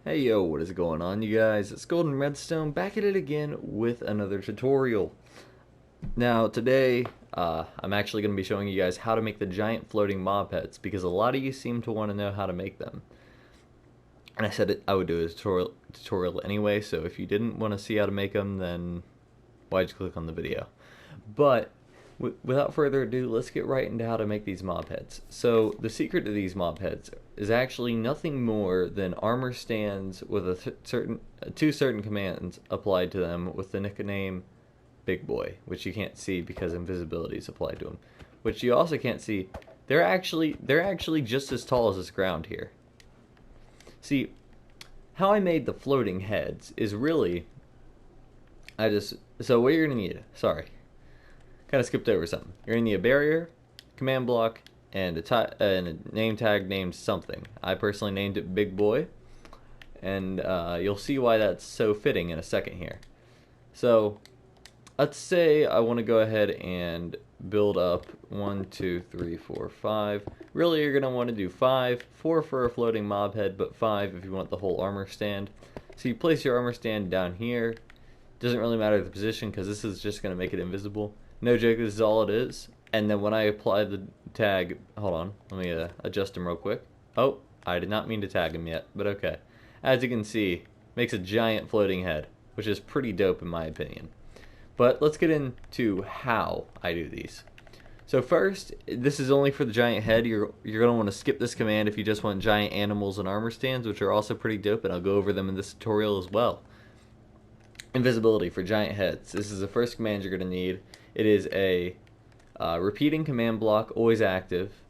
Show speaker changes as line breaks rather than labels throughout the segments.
Hey yo, what is going on you guys? It's Golden Redstone back at it again with another tutorial. Now today, I'm actually going to be showing you guys how to make the giant floating mob heads because a lot of you seem to want to know how to make them. And I said I would do a tutorial anyway, so if you didn't want to see how to make them, then why'd you click on the video? But without further ado, let's get right into how to make these mob heads. So the secret to these mob heads is actually nothing more than armor stands with two certain commands applied to them with the nickname Big Boy, which you can't see because invisibility is applied to them. Which you also can't see. They're actually just as tall as this ground here. See, how I made the floating heads is really so what you're gonna need. Sorry. Kind of skipped over something. You're gonna need a barrier, command block, and a name tag named something. I personally named it Big Boy, and you'll see why that's so fitting in a second here. So let's say I want to go ahead and build up 1, 2, 3, 4, 5. Really, you're gonna want to do 5, 4 for a floating mob head, but 5 if you want the whole armor stand. So you place your armor stand down here. Doesn't really matter the position because this is just gonna make it invisible. No joke, this is all it is. And then when I apply the tag, hold on, let me adjust him real quick. Oh, I did not mean to tag him yet, but okay. As you can see, makes a giant floating head, which is pretty dope in my opinion. But let's get into how I do these. So first, this is only for the giant head. You're gonna want to skip this command if you just want giant animals and armor stands, which are also pretty dope, and I'll go over them in this tutorial as well. Invisibility for giant heads. This is the first command you're gonna need. It is a repeating command block, always active,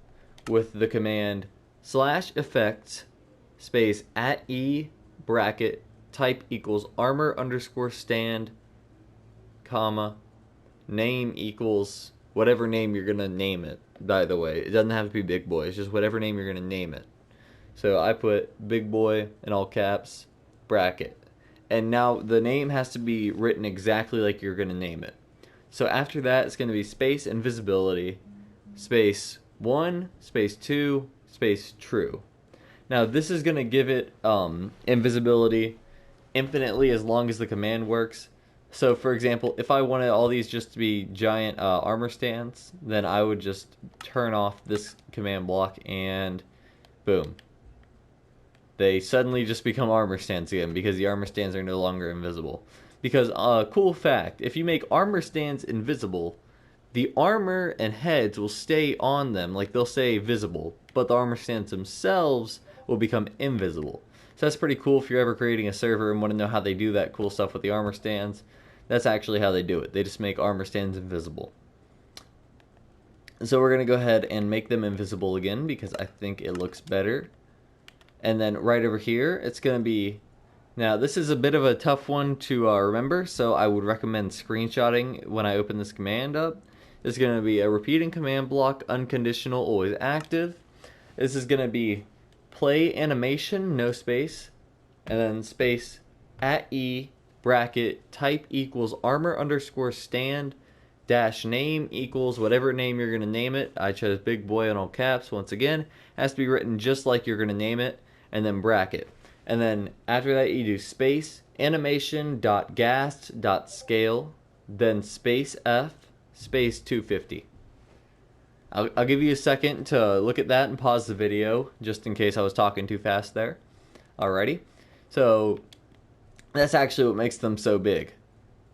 with the command /effects space @e bracket type equals armor underscore stand comma name equals whatever name you're gonna name it. By the way, it doesn't have to be Big Boy. It's just whatever name you're gonna name it. So I put Big Boy in all caps bracket, and now the name has to be written exactly like you're gonna name it. So after that, it's going to be space invisibility, space 1, space 2, space true. Now this is going to give it invisibility infinitely as long as the command works. So for example, if I wanted all these just to be giant armor stands, then I would just turn off this command block and boom. They suddenly just become armor stands again because the armor stands are no longer invisible. Because, cool fact, if you make armor stands invisible, the armor and heads will stay on them, like they'll stay visible, but the armor stands themselves will become invisible. So that's pretty cool if you're ever creating a server and want to know how they do that cool stuff with the armor stands. That's actually how they do it. They just make armor stands invisible. So we're going to go ahead and make them invisible again because I think it looks better. And then right over here, it's going to be... Now, this is a bit of a tough one to remember, so I would recommend screenshotting when I open this command up. It's going to be a repeating command block, unconditional, always active. This is going to be play animation, no space, and then space @e bracket type equals armor underscore stand dash name equals whatever name you're going to name it. I chose Big Boy in all caps. Once again, has to be written just like you're going to name it, and then bracket. And then after that you do space animation.ghast.scale, then space F space 250. I'll give you a second to look at that and pause the video just in case I was talking too fast there. Alrighty. So that's actually what makes them so big.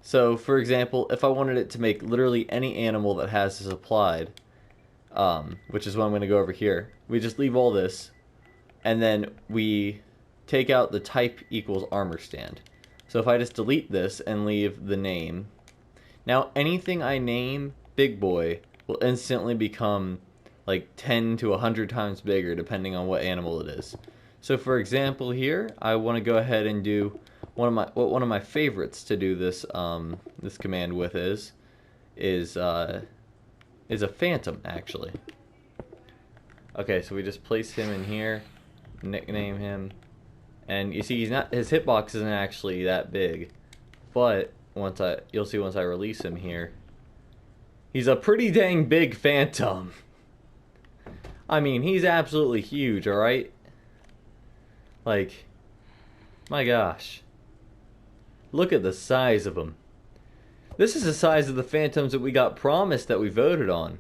So for example, if I wanted it to make literally any animal that has this applied, which is what I'm going to go over here, we just leave all this and then we take out the type equals armor stand. So if I just delete this and leave the name, now anything I name Big Boy will instantly become like 10 to 100 times bigger depending on what animal it is. So for example here, I want to go ahead and do one of my favorites to do this this command with is a phantom actually. Okay, so we just place him in here, nickname him. And you see, his hitbox isn't actually that big, but you'll see once I release him here, he's a pretty dang big phantom. I mean, he's absolutely huge, all right? Like, My gosh. Look at the size of them. This is the size of the phantoms that we got promised that we voted on.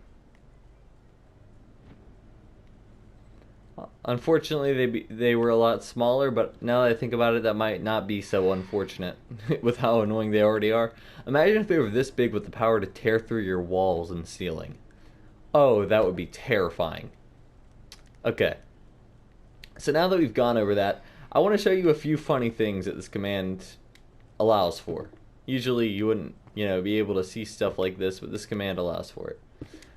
Unfortunately, they were a lot smaller, but now that I think about it, that might not be so unfortunate with how annoying they already are. Imagine if they were this big with the power to tear through your walls and ceiling. Oh, that would be terrifying. Okay. So now that we've gone over that, I want to show you a few funny things that this command allows for. Usually you wouldn't, be able to see stuff like this, but this command allows for it.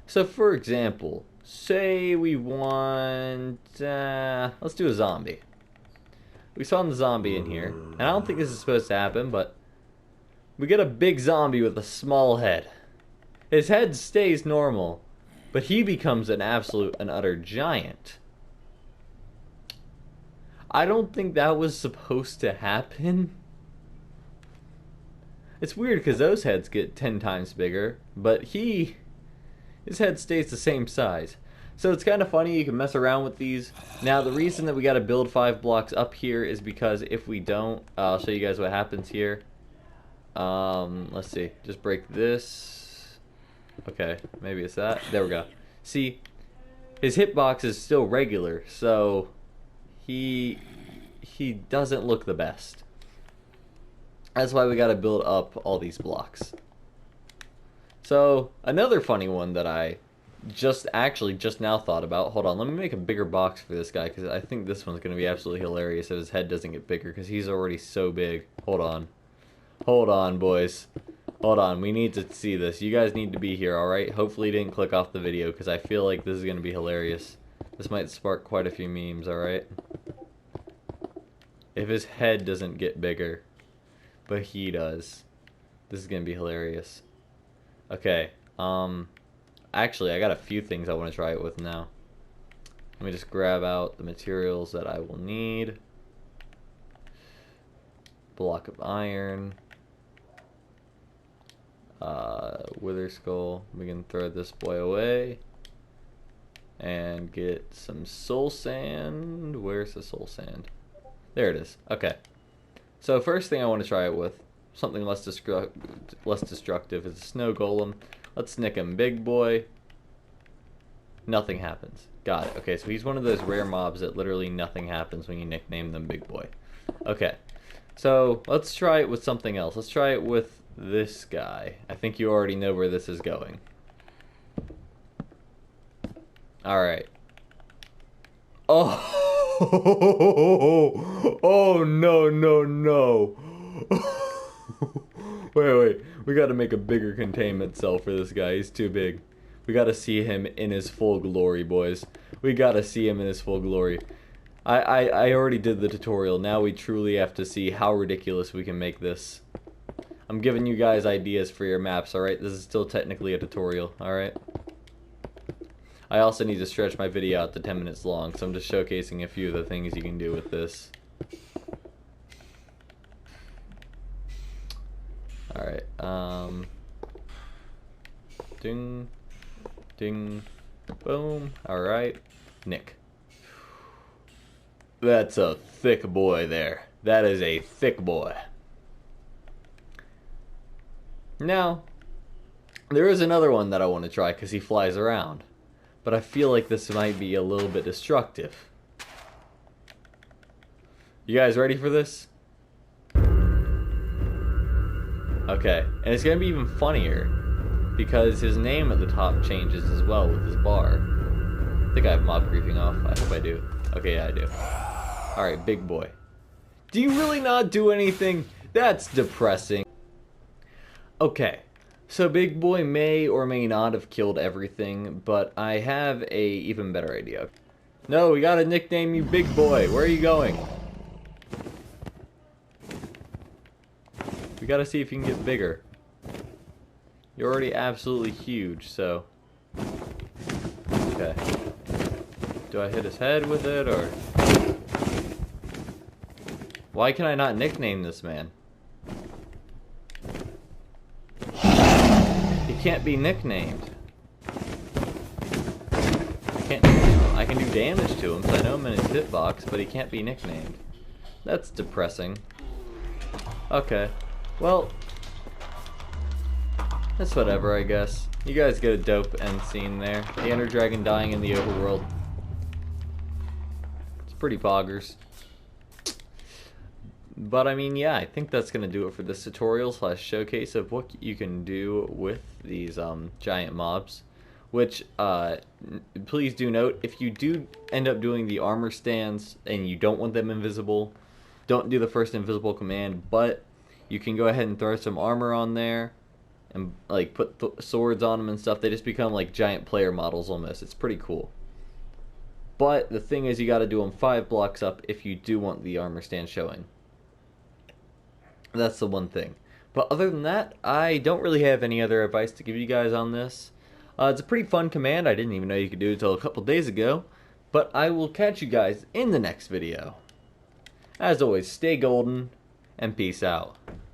So for example, say we want, let's do a zombie. We spawned the zombie in here, and I don't think this is supposed to happen, but we get a big zombie with a small head. His head stays normal, but he becomes an absolute and utter giant. I don't think that was supposed to happen. It's weird because those heads get 10 times bigger, but his head stays the same size. So it's kind of funny, you can mess around with these. Now the reason that we got to build 5 blocks up here is because if we don't, I'll show you guys what happens here. Let's see, just break this. Okay, maybe it's that. There we go. See, his hitbox is still regular, so he doesn't look the best. That's why we got to build up all these blocks. So another funny one that I just now thought about. Hold on, let me make a bigger box for this guy because I think this one's going to be absolutely hilarious if his head doesn't get bigger because he's already so big. Hold on, boys. Hold on, we need to see this. You guys need to be here, alright? Hopefully you didn't click off the video because I feel like this is going to be hilarious. This might spark quite a few memes, alright? If his head doesn't get bigger, but he does, this is going to be hilarious. Okay, actually I got a few things I want to try it with now. Let me just grab out the materials that I will need. Block of iron. Wither skull. We can throw this boy away. And get some soul sand. Where's the soul sand? There it is. Okay. So first thing I want to try it with, something less destructive, is a snow golem. Let's nick him, big boy. Nothing happens. Got it. Okay, so he's one of those rare mobs that literally nothing happens when you nickname them big boy. Okay. So let's try it with something else. Let's try it with this guy. I think you already know where this is going. Alright. Oh. Oh no. Wait. We gotta make a bigger containment cell for this guy. He's too big. We gotta see him in his full glory, boys. We gotta see him in his full glory. I already did the tutorial. Now we truly have to see how ridiculous we can make this. I'm giving you guys ideas for your maps, alright? This is still technically a tutorial, alright? I also need to stretch my video out to 10 minutes long, so I'm just showcasing a few of the things you can do with this. Alright, ding, ding, boom, alright, Nick. That's a thick boy there. That is a thick boy. Now, there is another one that I want to try because he flies around. But I feel like this might be a little bit destructive. You guys ready for this? Okay, and it's going to be even funnier because his name at the top changes as well with his bar. I think I have mob griefing off. I hope I do. Okay, yeah, I do. Alright, big boy. Do you really not do anything? That's depressing. Okay, so big boy may or may not have killed everything, but I have a even better idea. No, we gotta nickname you Big Boy. Where are you going? We gotta see if you can get bigger. You're already absolutely huge, so... Okay. Do I hit his head with it, or... Why can I not nickname this man? He can't be nicknamed. I can't nickname him. I can do damage to him, so I know him in his hitbox, but he can't be nicknamed. That's depressing. Okay. Well, that's whatever, I guess. You guys get a dope end scene there. The Ender Dragon dying in the overworld. It's pretty poggers. But I mean, yeah, I think that's gonna do it for this tutorial / showcase of what you can do with these giant mobs. Which, please do note, if you do end up doing the armor stands and you don't want them invisible, don't do the first invisible command, but you can go ahead and throw some armor on there and like put swords on them and stuff. They just become like giant player models almost. It's pretty cool. But the thing is, you got to do them 5 blocks up if you do want the armor stand showing. That's the one thing. But other than that, I don't really have any other advice to give you guys on this. It's a pretty fun command. I didn't even know you could do it until a couple days ago. But I will catch you guys in the next video. As always, stay golden and peace out.